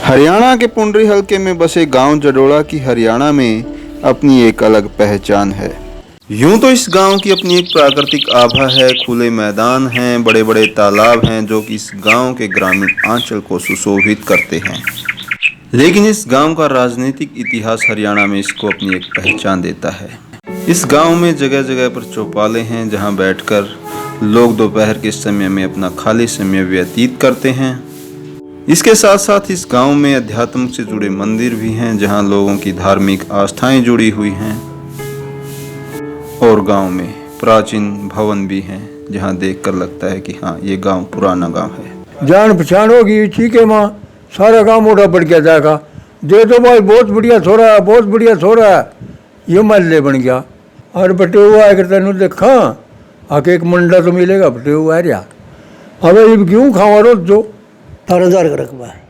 हरियाणा के पुंडरी हलके में बसे गांव जडोला की हरियाणा में अपनी एक अलग पहचान है। यूं तो इस गांव की अपनी एक प्राकृतिक आभा है, खुले मैदान हैं, बड़े बड़े तालाब हैं जो कि इस गांव के ग्रामीण आंचल को सुशोभित करते हैं। लेकिन इस गांव का राजनीतिक इतिहास हरियाणा में इसको अपनी एक पहचान देता है। इस गांव में जगह जगह पर चौपाले हैं जहां बैठकर लोग दोपहर के समय में अपना खाली समय व्यतीत करते हैं। इसके साथ साथ इस गांव में अध्यात्म से जुड़े मंदिर भी हैं जहां लोगों की धार्मिक आस्थाएं जुड़ी हुई हैं और गांव में प्राचीन भवन भी हैं जहां देखकर लगता है कि हाँ, ये गांव पुराना गांव है। जान पहचान होगी, ठीक है माँ, सारा गांव मोटा पड़ गया जाएगा। दे दो भाई, बहुत बढ़िया छोरा है, बहुत बढ़िया छोरा है, ये महल्ले बन गया। और बटे हुआ है करता नहीं देखा आके एक मंडा तो मिलेगा, बटे हुआ है यार। अब ये क्यों खावा रोज जो 18,000 का रकबा है।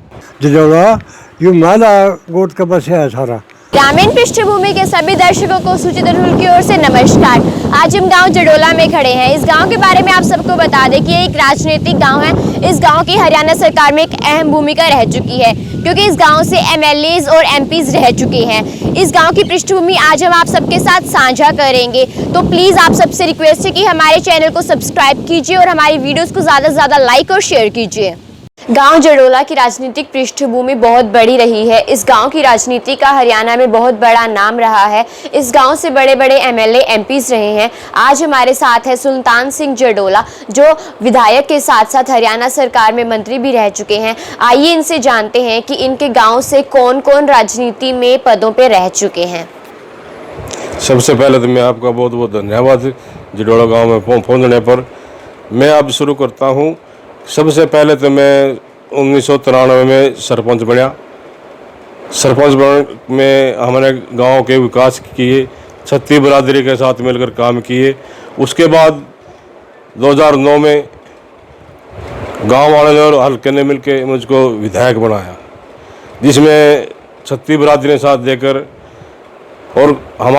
जजोड़ा ये माला गोट का बस है सारा। ग्रामीण पृष्ठभूमि के सभी दर्शकों को सूचित अरुल की ओर से नमस्कार। आज हम गांव जडोला में खड़े हैं। इस गांव के बारे में आप सबको बता दें कि ये एक राजनीतिक गांव है। इस गांव की हरियाणा सरकार में एक अहम भूमिका रह चुकी है क्योंकि इस गांव से एमएलएज और एमपीज रह चुके हैं। इस गांव की पृष्ठभूमि आज हम आप सबके साथ साझा करेंगे, तो प्लीज आप सबसे रिक्वेस्ट है कि हमारे चैनल को सब्सक्राइब कीजिए और हमारी वीडियोस को ज्यादा से ज्यादा लाइक और शेयर कीजिए। गांव जडोला की राजनीतिक पृष्ठभूमि बहुत बड़ी रही है। इस गांव की राजनीति का हरियाणा में बहुत बड़ा नाम रहा है। इस गांव से बड़े बड़े एमएलए एमपीज रहे हैं। आज हमारे साथ है सुल्तान सिंह जडोला जो विधायक के साथ साथ हरियाणा सरकार में मंत्री भी रह चुके हैं। आइए इनसे जानते हैं कि इनके गाँव से कौन कौन राजनीति में पदों पर रह चुके हैं। सबसे पहले तो मैं आपका बहुत बहुत धन्यवाद जडोला गाँव में पहुँचने पर। मैं अब शुरू करता हूँ। सबसे पहले तो मैं 1993 में सरपंच बना। सरपंच बन में हमने गांव के विकास किए, छत्ती बरादरी के साथ मिलकर काम किए। उसके बाद 2009 में गांव वाले ने और हल्के ने मिलकर मुझको विधायक बनाया, जिसमें छत्ती बरादरी ने साथ देकर और हम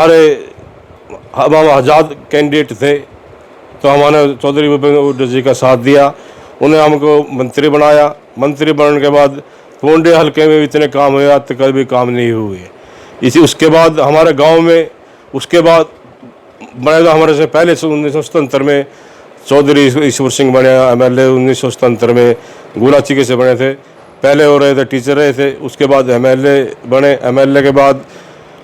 आज़ाद कैंडिडेट थे तो हमारे चौधरी भूपेंद्र जी का साथ दिया। उन्हें हमको मंत्री बनाया। मंत्री बनने के बाद पुंडरी हल्के में इतने काम हुए, आज तक कभी काम नहीं हुए। इसी उसके बाद हमारे गांव में उसके बाद बने तो हमारे से पहले 1977 में चौधरी ईश्वर सिंह बने एमएलए। 1977 में गुलाची से बने थे, पहले हो रहे थे, टीचर रहे थे। उसके बाद एमएलए बने। एमएलए के बाद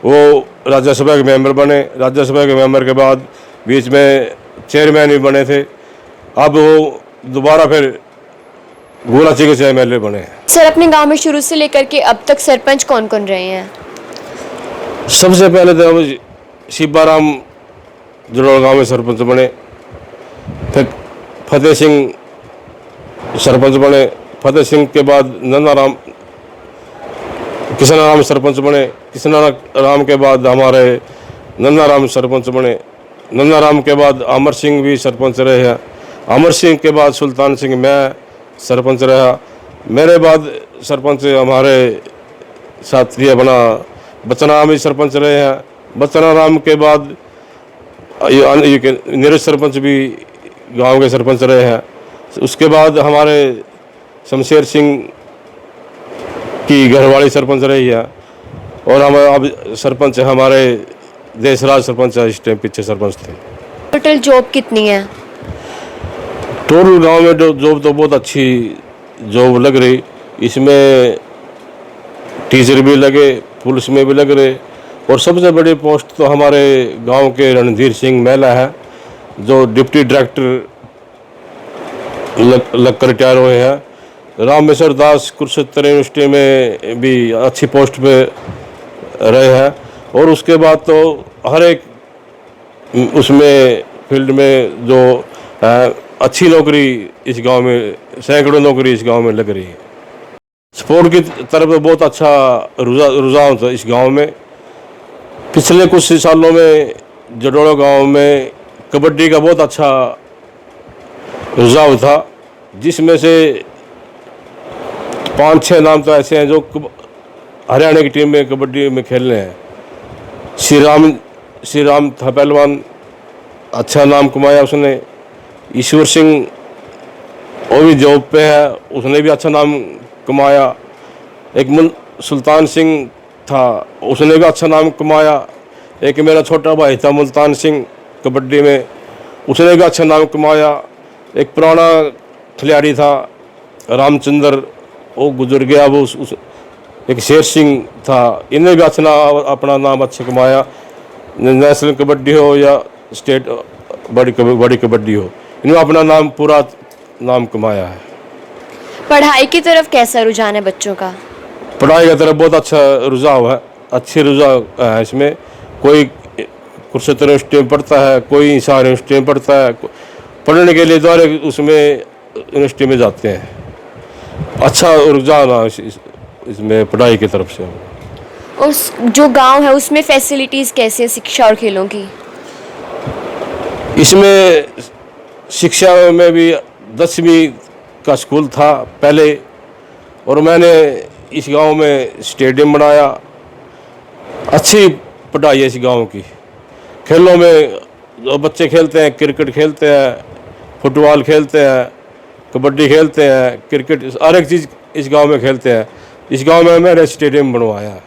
वो राज्यसभा के मेंबर बने। राज्यसभा के मेंबर के बाद बीच में चेयरमैन भी बने थे। अब वो दोबारा फिर गुलाची से एमएलए बने। सर, अपने गांव में शुरू से लेकर के अब तक सरपंच कौन कौन रहे हैं? सबसे पहले तो शिबाराम जडोला गांव में सरपंच बने। फिर फतेह सिंह सरपंच बने। फतेह सिंह के बाद किशनाराम सरपंच बने। किशनाराम के बाद हमारे नंदाराम सरपंच बने। नंदाराम के बाद अमर सिंह भी सरपंच रहे हैं। अमर सिंह के बाद सुल्तान सिंह मैं सरपंच रहा। मेरे बाद सरपंच हमारे साथी अपना बचनाराम भी सरपंच रहे हैं। बचनाराम के बाद नीरज सरपंच भी गांव के सरपंच रहे हैं। उसके बाद हमारे शमशेर सिंह की घरवाली सरपंच रही है और हम अब सरपंच हमारे देशराज सरपंच इस टाइम पीछे सरपंच थे। टोटल जॉब कितनी है? टोटल गांव में जॉब तो बहुत अच्छी जॉब लग रही। इसमें टीचर भी लगे, पुलिस में भी लग रहे और सबसे बड़ी पोस्ट तो हमारे गांव के रणधीर सिंह महिला है जो डिप्टी डायरेक्टर लगकर रिटायर हुए हैं। रामेश्वर दास कुरुक्षेत्र यूनिवर्सिटी में भी अच्छी पोस्ट पे रहे हैं। और उसके बाद तो हर एक उसमें फील्ड में जो अच्छी नौकरी इस गांव में, सैकड़ों नौकरी इस गांव में लग रही है। स्पोर्ट की तरफ तो बहुत अच्छा रुझान था इस गांव में। पिछले कुछ सालों में जडोला गांव में कबड्डी का बहुत अच्छा रुझान था, जिसमें से 5-6 नाम तो ऐसे हैं जो हरियाणा की टीम में कबड्डी में खेल रहे हैं। श्री राम था पहलवान, अच्छा नाम कमाया उसने। ईश्वर सिंह वो भी जॉब पे है, उसने भी अच्छा नाम कमाया। एक सुल्तान सिंह था, उसने भी अच्छा नाम कमाया। एक मेरा छोटा भाई था मुल्तान सिंह कबड्डी में, उसने भी अच्छा नाम कमाया। एक पुराना खिलाड़ी था रामचंद्र, वो गुजर गया। वो एक शेर सिंह था, इन्हें भी अच्छा अपना नाम अच्छा कमाया। नेशनल कबड्डी हो या स्टेट बड़ी कबड्डी हो, इन्होंने अपना नाम पूरा नाम कमाया है। पढ़ाई की तरफ कैसा रुझान है बच्चों का? पढ़ाई की तरफ बहुत अच्छा रुझाव है, अच्छी रुझाव है इसमें। कोई कुरुक्षेत्र यूनिवर्सिटी में पढ़ता है, कोई हिसार यूनिवर्सिटी में पढ़ता है। पढ़ने के लिए द्वारा उसमें यूनिवर्सिटी में जाते हैं। अच्छा रुझान है इसमें पढ़ाई की तरफ से। उस जो गांव है उसमें फैसिलिटीज़ कैसे हैं शिक्षा और खेलों की? इसमें शिक्षा में भी 10वीं का स्कूल था पहले, और मैंने इस गांव में स्टेडियम बनाया। अच्छी पढ़ाई है इस गांव की। खेलों में जो बच्चे खेलते हैं, क्रिकेट खेलते हैं, फुटबॉल खेलते हैं, कबड्डी खेलते हैं, क्रिकेट, हर एक चीज़ इस गांव में खेलते हैं। इस गांव में मैंने स्टेडियम बनवाया है।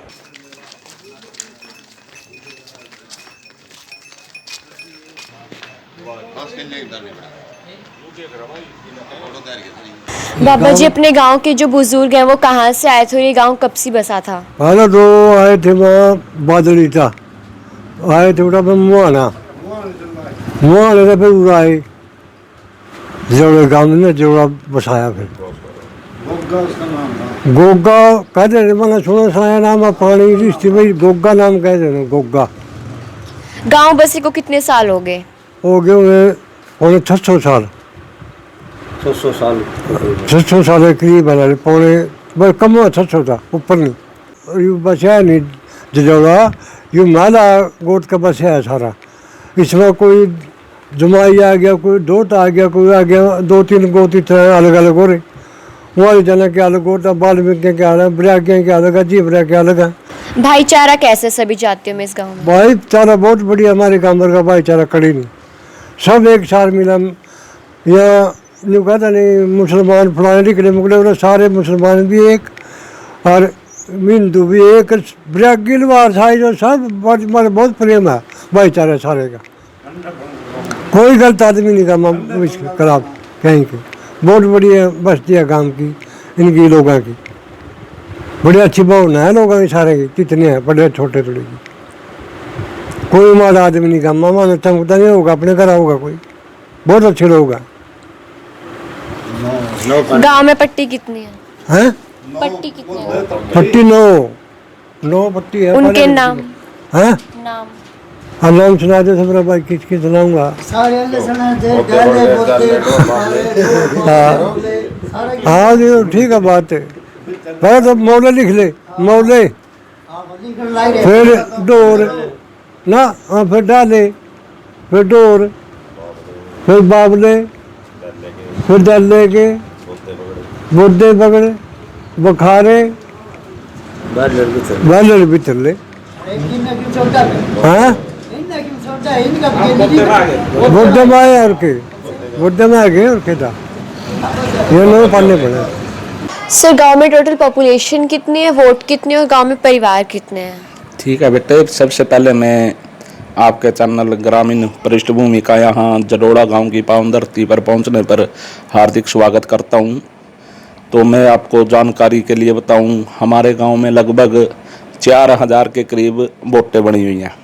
बाबा जी, अपने गांव के जो बुजुर्ग हैं वो कहाँ से आए थे और ये गांव कब से बसा था? पहले तो आए थे वहाँ बादली था, आए थे उठा मुआना, मुआने से फिर उड़ा आए जोड़े गाँव में जोड़ा बसाया। फिर गोगा कहते थे, मैंने सुना साया नाम है, पानी रिश्ते भाई गोगा नाम कहते थे, गोगा। गांव बसे को कितने साल हो गए? हो गए उन्हें 600 साल, 600 साल के करीब है, पौने बस कम हुआ 600 था, ऊपर नहीं। यू बचा नहीं जजौड़ा, यू माला गोट का बसा है सारा। इसमें कोई जुमाई आ गया, कोई दोत आ गया, कोई आ गया, 2-3 गोती अलग अलग हो रहे। वही जना के अलग होता, बाल्मीकि के अलग, ब्रह्म के अलग, जीवरा के अलग है। भाईचारा कैसे सभी जातियों में इस गांव में? भाईचारा बहुत बढ़िया, हमारे गाँव का भाईचारा कड़ी नहीं, सब एक साथ मिला। यहाँ यूँ कहता नहीं मुसलमान फलाने निकले मुकले, उन्हें सारे मुसलमान भी एक और हिंदू भी एक, गिलवार साई जो सब बहुत प्रेम है, भाईचारा सारे का। कोई गलत आदमी नहीं का इसके खिलाफ कहीं की। बहुत बढ़िया बस्ती है गाँव की, इनकी लोगों की बड़ी अच्छी भावना है लोगों की सारे की, कितने हैं बड़े छोटे थोड़े की। कोई माड़ा आदमी नहीं का, मामा ने चमकता नहीं होगा, अपने घर होगा कोई, बहुत अच्छे लोग हैं। गांव में पट्टी कितनी है? हैं? पट्टी कितनी है? पट्टी 9 पट्टी है। उनके नाम? हैं? नाम? हाँ, नाम सुना दे सबरा भाई, किस सुनाऊंगा? हाँ जी ठीक है बात है। पहले तो मौले लिख ले, मौले, फिर डोर ना, हाँ फिर डाले, फिर डोर, फिर बाबले, फिर डले के, बुद्धे पकड़े, बुखारे, बालर बितरले। हाँ बुद्धे में आए और के, बुद्धे में आ गए और के था, ये लोग पढ़ने पड़े। सर, गांव में टोटल पॉपुलेशन कितनी है, वोट कितने और गांव में परिवार कितने हैं? ठीक है बेटे, सबसे पहले मैं आपके चैनल ग्रामीण पृष्ठभूमि का यहाँ जडोड़ा गांव की पावन धरती पर पहुँचने पर हार्दिक स्वागत करता हूँ। तो मैं आपको जानकारी के लिए बताऊँ, हमारे गांव में लगभग 4000 के करीब वोटें बनी हुई हैं,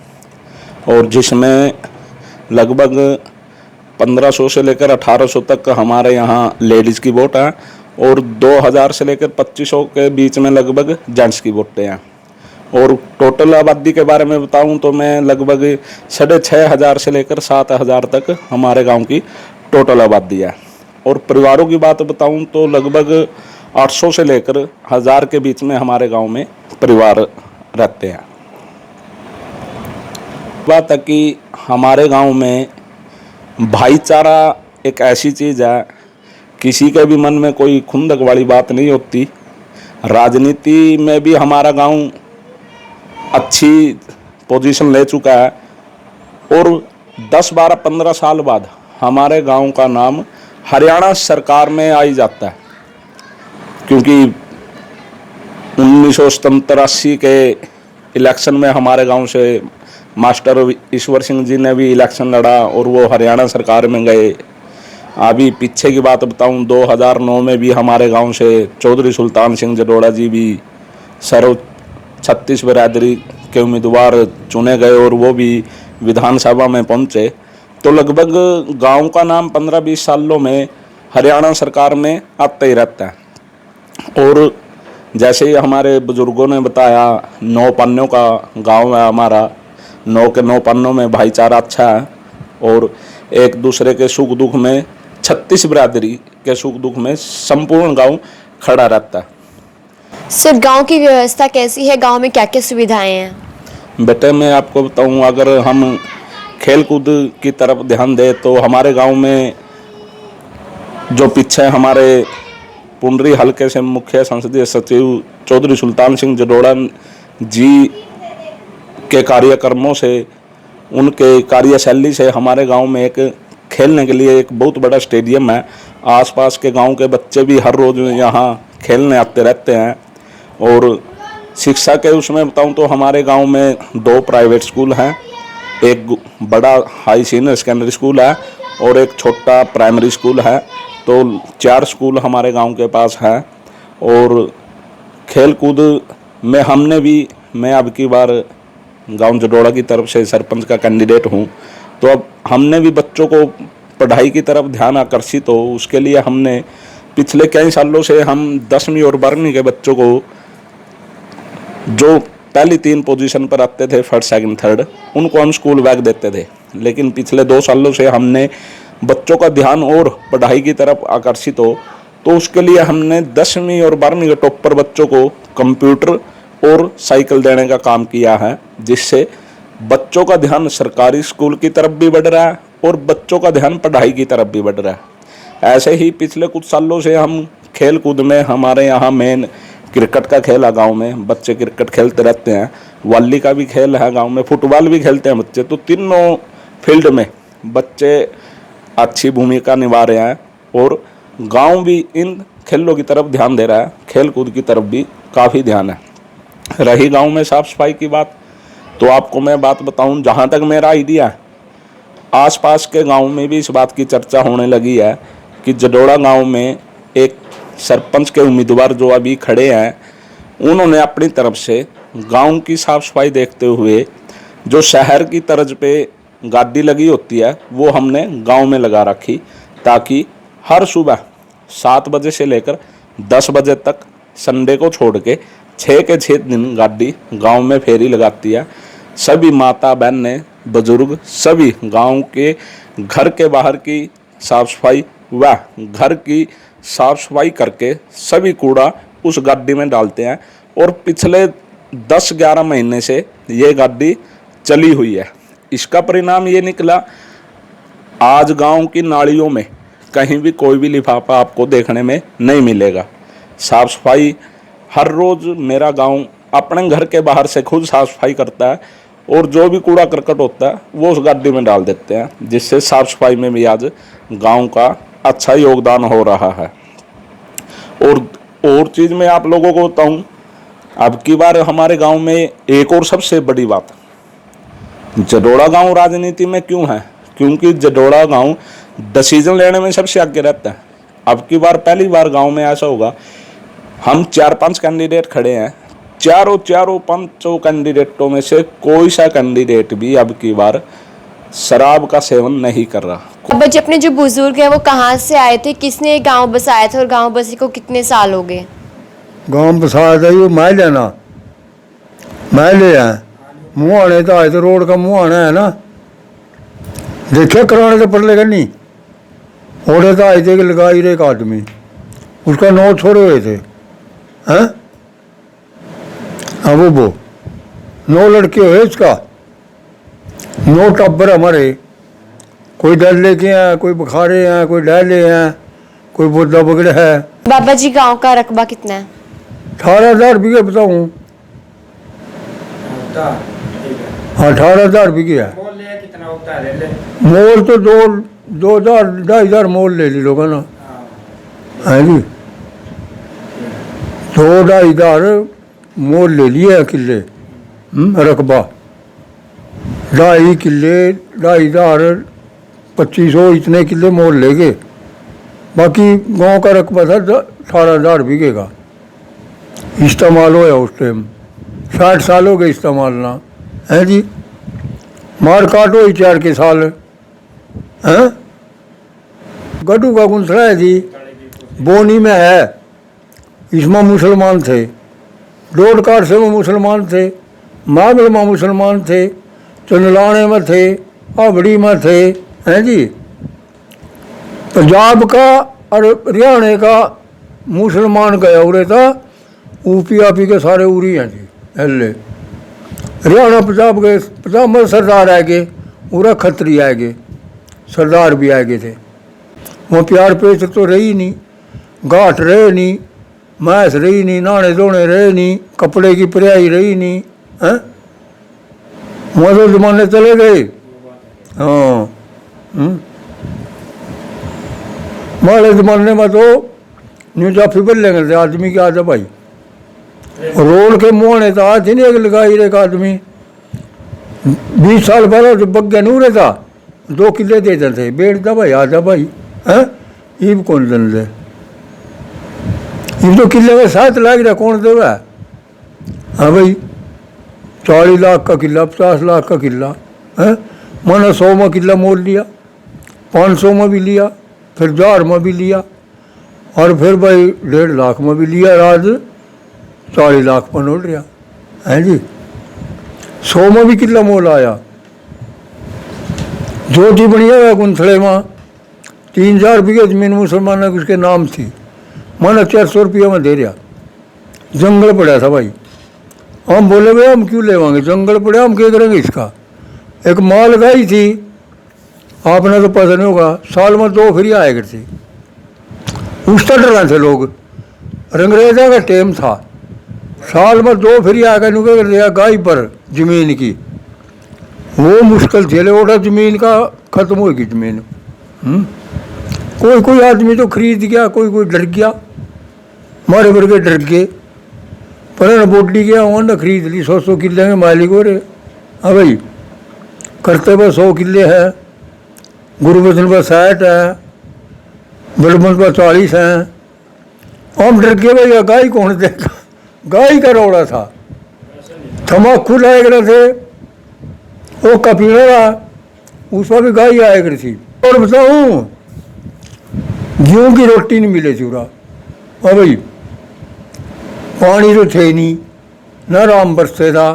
और जिसमें लगभग 1500 से लेकर 1800 तक हमारे यहाँ लेडीज़ की वोट है, और 2000 से लेकर 2500 के बीच में लगभग जेंट्स की वोटें हैं। और टोटल आबादी के बारे में बताऊं तो मैं लगभग 6500 से लेकर 7000 तक हमारे गांव की टोटल आबादी है। और परिवारों की बात बताऊं तो लगभग 800 से लेकर 1000 के बीच में हमारे गांव में परिवार रहते हैं। बात है कि हमारे गांव में भाईचारा एक ऐसी चीज़ है, किसी के भी मन में कोई खुंदक वाली बात नहीं होती। राजनीति में भी हमारा गांव अच्छी पोजीशन ले चुका है, और 10, 12, 15 साल बाद हमारे गांव का नाम हरियाणा सरकार में आ ही जाता है, क्योंकि 1987 के इलेक्शन में हमारे गांव से मास्टर ईश्वर सिंह जी ने भी इलेक्शन लड़ा और वो हरियाणा सरकार में गए। अभी पीछे की बात बताऊं, 2009 में भी हमारे गांव से चौधरी सुल्तान सिंह जडोड़ा जी भी सर्व 36 बिरादरी के उम्मीदवार चुने गए और वो भी विधानसभा में पहुंचे। तो लगभग गांव का नाम 15-20 सालों में हरियाणा सरकार में आता ही रहता है। और जैसे ही हमारे बुजुर्गों ने बताया, 9 पन्नों का गांव है हमारा, 9 के 9 पन्नों में भाईचारा अच्छा है और एक दूसरे के सुख दुख में 36 बिरादरी के सुख दुख में संपूर्ण गांव खड़ा रहता है। सर, गांव की व्यवस्था कैसी है? गांव में क्या क्या सुविधाएं हैं? बेटे मैं आपको बताऊं, अगर हम खेल कूद की तरफ ध्यान दें तो हमारे गांव में जो पीछे हमारे पुंडरी हलके से मुख्य संसदीय सचिव चौधरी सुल्तान सिंह जडोड़ा जी के कार्यक्रमों से, उनके कार्यशैली से हमारे गांव में एक खेलने के लिए एक बहुत बड़ा स्टेडियम है। आसपास के गांव के बच्चे भी हर रोज़ यहाँ खेलने आते रहते हैं। और शिक्षा के उसमें बताऊं तो हमारे गांव में 2 प्राइवेट स्कूल हैं, एक बड़ा हाई सीनियर सेकेंडरी स्कूल है और एक छोटा प्राइमरी स्कूल है। तो 4 स्कूल हमारे गांव के पास हैं। और खेल कूद में मैं अब की बार गांव जडोड़ा की तरफ से सरपंच का कैंडिडेट हूं, तो अब हमने भी बच्चों को पढ़ाई की तरफ ध्यान आकर्षित हो, उसके लिए हमने पिछले कई सालों से हम 10वीं और 12वीं के बच्चों को जो पहली 3 पोजीशन पर आते थे, फर्स्ट सेकंड थर्ड, उनको हम स्कूल बैग देते थे। लेकिन पिछले 2 सालों से हमने बच्चों का ध्यान और पढ़ाई की तरफ आकर्षित हो, तो उसके लिए हमने 10वीं और 12वीं के टॉपर बच्चों को कंप्यूटर और साइकिल देने का काम किया है, जिससे बच्चों का ध्यान सरकारी स्कूल की तरफ भी बढ़ रहा है और बच्चों का ध्यान पढ़ाई की तरफ भी बढ़ रहा है। ऐसे ही पिछले कुछ सालों से हम खेल कूद में, हमारे यहाँ मेन क्रिकेट का खेल है गांव में, बच्चे क्रिकेट खेलते रहते हैं, वॉली का भी खेल है गांव में, फुटबॉल भी खेलते हैं बच्चे। तो तीनों फील्ड में बच्चे अच्छी भूमिका निभा रहे हैं और गांव भी इन खेलों की तरफ ध्यान दे रहा है, खेल कूद की तरफ भी काफ़ी ध्यान है। रही गांव में साफ सफाई की बात, तो आपको मैं बात बताऊं, जहां तक मेरा आइडिया है, आसपास के गांव में भी इस बात की चर्चा होने लगी है कि जडोड़ा गांव में एक सरपंच के उम्मीदवार जो अभी खड़े हैं, उन्होंने अपनी तरफ से गांव की साफ सफाई देखते हुए जो शहर की तर्ज पे गाड़ी लगी होती है वो हमने गांव में लगा रखी, ताकि हर सुबह 7 बजे से लेकर 10 बजे तक संडे को छोड़ के 6 के 6 दिन गाड़ी गांव में फेरी लगाती है। सभी माता बहनें, बुजुर्ग सभी गांव के घर के बाहर की साफ सफाई व घर की साफ सफाई करके सभी कूड़ा उस गाड़ी में डालते हैं। और पिछले 10-11 महीने से ये गाड़ी चली हुई है। इसका परिणाम ये निकला, आज गांव की नालियों में कहीं भी कोई भी लिफाफा आपको देखने में नहीं मिलेगा। साफ सफाई हर रोज़ मेरा गांव अपने घर के बाहर से खुद साफ सफाई करता है और जो भी कूड़ा करकट होता है वो उस गाड़ी में डाल देते हैं, जिससे साफ सफाई में भी आज गांव का अच्छा योगदान हो रहा है। और चीज़ मैं आप लोगों को बताऊं, अब की बार हमारे गांव में एक और सबसे बड़ी बात, जडोड़ा गांव राजनीति में क्यों है, क्योंकि जडोड़ा गांव डिसीजन लेने में सबसे आगे रहता है। अब की बार पहली बार गांव में ऐसा होगा, हम 4-5 कैंडिडेट खड़े हैं, चारों 5 कैंडिडेटों में से कोई सा कैंडिडेट भी अब की बार शराब का सेवन नहीं कर रहा। अब जी अपने जो बुजुर्ग हैं वो कहाँ से आए थे, किसने गांव बसाया था और गांव बसे को कितने साल हो गए? गांव बसाया था ये महल है ना, महल है मुहाने तो आए थे, रोड का मुहाना है ना, देखे कराने तो पड़ेगा नहीं, ओढ़े तो आए थे कि लगाई रहे एक आदमी, उसका 9 छोड़े हुए थे हैं। हाँ वो 9 लड़के हुए इसका, 9 टब्बर हमारे, कोई डर लेके हैं, कोई बुखारे हैं, कोई डहले हैं, कोई बुद्धा बगड़े है। बाबा जी गांव का रकबा कितना है? 18,000 बीघे बताऊँ। हाँ 18,000 बीघे है। मोल तो 2,000-2,500 मोल ले ली लोगों ने, है जी, 2,000-2,500 मोल ले लिए किले, रकबा 2.5 किले, 2,500, 2,500 इतने किले मोल ले गए। बाकी गांव का रकबा था 18,000 बीघे का। इस्तेमाल होया उस टाइम, 60 साल हो गए इस्तेमाल ना, है जी। मार काट हो 4 के साल, हैं। गड्ढू का गुंथड़ा है जी, बोनी में है, इसमें मुसलमान थे। डोड काट से वो मुसलमान थे, मागल में मुसलमान थे, चंदलाने में थे, आबड़ी में थे, हैं जी। पंजाब का और हरियाणा का मुसलमान गया उरे था, ऊपी आपी के सारे उरी हैं जी, हल्ले। हरियाणा पंजाब गए, पंजाब में सरदार आ गए, उरा खत्री आ गए, सरदार भी आ गए थे। वो प्यार पेश तो रही नहीं, घाट रहे नहीं, मैस रही नहीं, नाने धोने रहे नहीं, कपड़े की पर्याई रही नहीं, हैं। वहाँ तो जमाने चले गए। हाँ, हमारे जमाने में तो न्यू जाफी बन लेंगे थे आदमी के, आजा भाई रोड के मुँह था, आज नहीं एक लगाई एक आदमी 20 साल पहले जो बग्गे नूरे था 2 किले देते थे, बैठ जा भाई, आजा भाई, हैं। ईब कौन दन दे, ईब तो किले में 7 लाख रहा, कौन देगा। हाँ भाई, 40 लाख का किला, 50 लाख का किला, है। मैंने 100 में किला मोल लिया, 500 में भी लिया, फिर 1000 में भी लिया, और फिर भाई 1.5 लाख में भी लिया, आज 40 लाख पर नोट रहा है जी। 100 में भी किला मोल आया। ज्योति बढ़िया है गुंथड़े में, 3,000 बीघे जमीन मुसलमानों की उसके नाम थी, मैंने 400 रुपये में दे रहा। जंगल पड़ा था भाई, हम बोले भाई हम क्यों लेवांगे, जंगल पड़ा, हम क्या करेंगे इसका। एक माल गाई थी, आपने तो पता नहीं होगा, साल में 2 फ्री आया करती, उस तर रहे थे लोग। अंग्रेजा का टाइम था, साल में 2 फ्री आकर नुके कर दिया गाय पर जमीन की, वो मुश्किल थे। ओटा जमीन का खत्म होगी जमीन। कोई कोई आदमी तो खरीद गया, कोई कोई डर गया, मारे वर्गे डर गए, पर बोटी गया उन्होंने खरीद ली। 100 किले में मालिक हो रहे। हाँ भाई, करते पर 100 किले है, गुरुबचन पर 60 है, बिलबन पर 40 हैं। हम डर गए भाई, गाय कौन देगा, गाय का रौड़ा था। तम्बाकू लाए गए थे, वो कपीना रहा, उसमें भी गाय आया करी थी। और बताऊँ, गेहूँ की रोटी नहीं मिले थी पूरा। हाँ भाई, पानी तो थे नहीं, न राम बरसते था,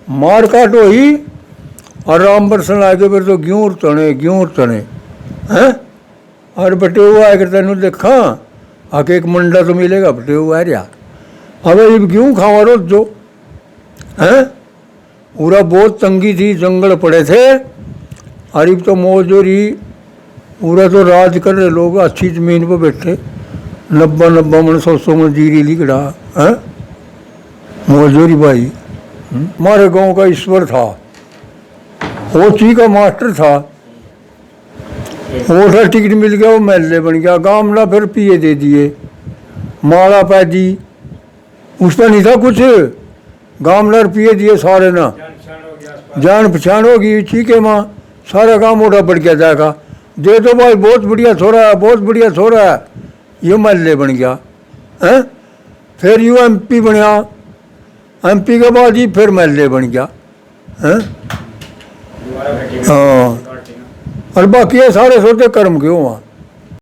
मार काट हो ही, और राम बरसन लागे फिर तो गेहूँ तने हैं। और बटे हुआ आए करते तेन देखा, आके एक मंडा तो मिलेगा, बटे हुआ आ रहा। अब ये गेहूँ खावा रोज जो हैं, पूरा बहुत तंगी थी, जंगल पड़े थे, और अब तो मौज हो रही, पूरा तो राज कर रहे लोग, अच्छी ज़मीन पर बैठे, 90 मन 100 में जीरी लिखड़ा है, मौज हो रही भाई। हमारे गांव का ईश्वर था, वो ची का मास्टर था, वो था टिकट मिल गया, वो महल्ले बन गया, गाँव ना फिर पिए दे दिए, माला पैदी, उसमें नहीं था कुछ, गाँव ना रुपये दिए सारे ना, जान पहचान होगी, ठीक है माँ, सारा गाँव मोटा बढ़ गया जाएगा, दे दो भाई, बहुत बढ़िया छोरा है, बहुत बढ़िया छोरा है, ये महल्ले बन गया है। फिर यू MP बनया, MP के बाद ही फिर महल्ले बन गया है। हाँ, और बाकी ये सारे सोचे कर्म क्यों वहाँ।